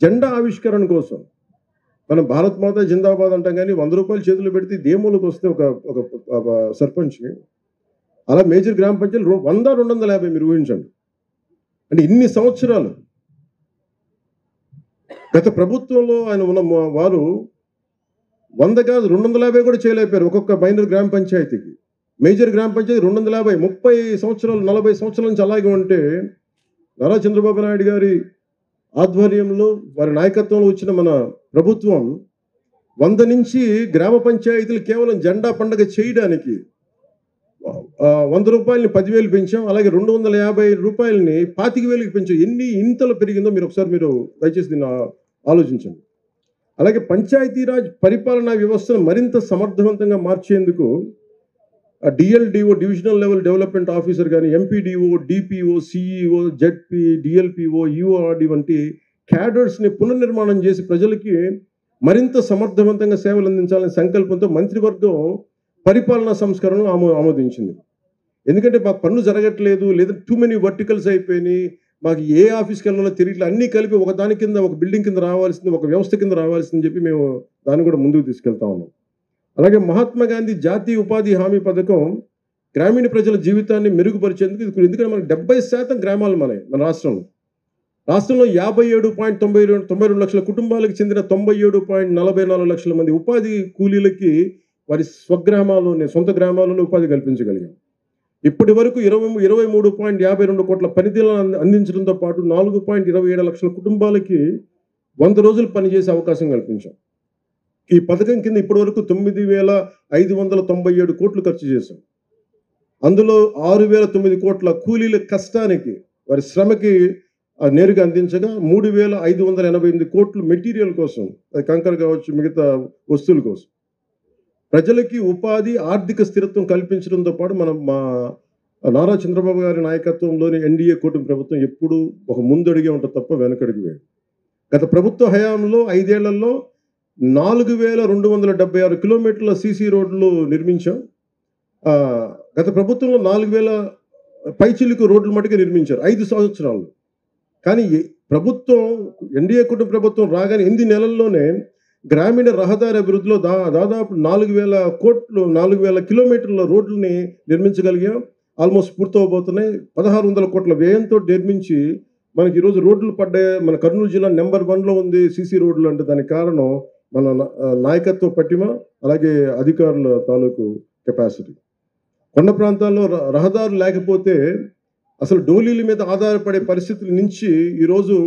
జెండా ఆవిష్కరణ కోసం మనం భారత్ మాత జిందాబాద్ అంటాం కానీ 100 రూపాయలు చేతులు పెడితే దేములకు వస్తే ఒక ఒక ఒక సర్పంచ్కి అలా మేజర్ గ్రామ పంచాయతీలు 100 250 మీరు ఊహించండి. అంటే ఇన్ని సంవత్సరాలు గత ప్రభుత్వంలో ఆయన ఉన్న వారు 100 కాదు 250 కూడా చేయలేకపోయారు ఒక్కొక్క మైనర్ గ్రామ పంచాయతీకి. మేజర్ గ్రామ పంచాయతీ 250 30 సంవత్సరాలు 40 సంవత్సరాల నుంచి అలాగే ఉంటే నారా చంద్రబాబు నాయుడు గారి ఆధ్వర్యంలో వారి నాయకత్వంలో వచ్చిన మన ప్రభుత్వం 100 నుంచి గ్రామ పంచాయతీలు కేవలం జెండా పండుగ చేయడానికి 100 రూపాయలని 10,000 పెంచాం. అలాగే 250 రూపాయలని 25,000కి పెంచాం. ఎన్ని ఇంతలు పెరిగిందో మీరు ఒకసారి దయచేసి దీన్ని ఆలోచించండి. అలాగే పంచాయతీరాజ్ పరిపాలనా వ్యవస్థను మరింత సమర్థవంతంగా మార్చేందుకు DLDO divisional level development officer కానీ MPDO DPO CEO ZP DLPO URD వంటి క్యాడర్స్ని పునర్నిర్మాణం చేసి ప్రజలకి మరింత సమర్థవంతంగా సేవలు అందించాలనే సంకల్పంతో మంత్రివర్గం పరిపాలనా సంస్కరణను ఆమోదించింది. ఎందుకంటే మాకు పనులు జరగట్లేదు, లేదా టూ మెనీ వర్టికల్స్ అయిపోయినాయి, మాకు ఏ ఆఫీస్కి వెళ్ళాలో తెలియట్లేదు, అన్నీ కలిపి ఒక దాని కింద ఒక బిల్డింగ్ కింద రావాల్సింది, ఒక వ్యవస్థ కింద రావాల్సిందని చెప్పి మేము దాన్ని కూడా ముందుకు తీసుకెళ్తా ఉన్నాం. అలాగే మహాత్మా గాంధీ జాతీయ ఉపాధి హామీ పథకం గ్రామీణ ప్రజల జీవితాన్ని మెరుగుపరిచేందుకు ఎందుకంటే మనకు 70% గ్రామాలు మన రాష్ట్రంలో 57.92 లక్షల కుటుంబాలకు చెందిన 97.44 లక్షల మంది ఉపాధి కూలీలకి వారి సొంత గ్రామాల్లోనే ఉపాధి కల్పించగలిగాం. ఇప్పటి వరకు 23.52 కోట్ల పనితీలను అందించడంతో పాటు 4.27 లక్షల కుటుంబాలకి 100 రోజులు పనిచేసే అవకాశం కల్పించాం. ఈ పథకం కింద ఇప్పటి వరకు 9,597 కోట్లు ఖర్చు చేశాం. అందులో 6,009 కోట్ల కూలీల కష్టానికి వారి శ్రమకి నేరుగా అందించగా 3,588 కోట్లు మెటీరియల్ కోసం, అది కంకర కావచ్చు మిగతా వస్తువుల కోసం. ప్రజలకి ఉపాధి ఆర్థిక స్థిరత్వం కల్పించడంతో పాటు మా నారా చంద్రబాబు గారి నాయకత్వంలోని ఎన్డీఏ కూటమి ప్రభుత్వం ఎప్పుడూ ఒక ముందడుగే ఉంటుంది తప్ప వెనకడుగు వేయదు. గత ప్రభుత్వ హయాంలో 5 ఏళ్లలో 4,276 కిలోమీటర్ల సీసీ రోడ్లు నిర్మించాం. గత ప్రభుత్వంలో 4,000 పైచిలుకు రోడ్లు మటుకు నిర్మించారు 5 సంవత్సరాలు. కానీ ప్రభుత్వం ఎన్డీఏ కుటుంబ ప్రభుత్వం రాగానే 8 నెలల్లోనే గ్రామీణ రహదారి అభివృద్ధిలో దాదాపు 4,000 కిలోమీటర్ల రోడ్లని నిర్మించగలిగాం. ఆల్మోస్ట్ పూర్తవబోతున్నాయి. 1,600 కోట్ల వ్యయంతో నిర్మించి మనకి ఈరోజు రోడ్లు పడ్డాయి. మన కర్నూలు జిల్లా నెంబర్ 1లో ఉంది సీసీ రోడ్లు అంటే. దానికి కారణం మన నాయకత్వ పట్టిమ, అలాగే అధికారుల తాలూకు కెపాసిటీ. కొండ ప్రాంతాల్లో రహదారులు లేకపోతే అసలు డోలీల మీద ఆధారపడే పరిస్థితుల నుంచి ఈరోజు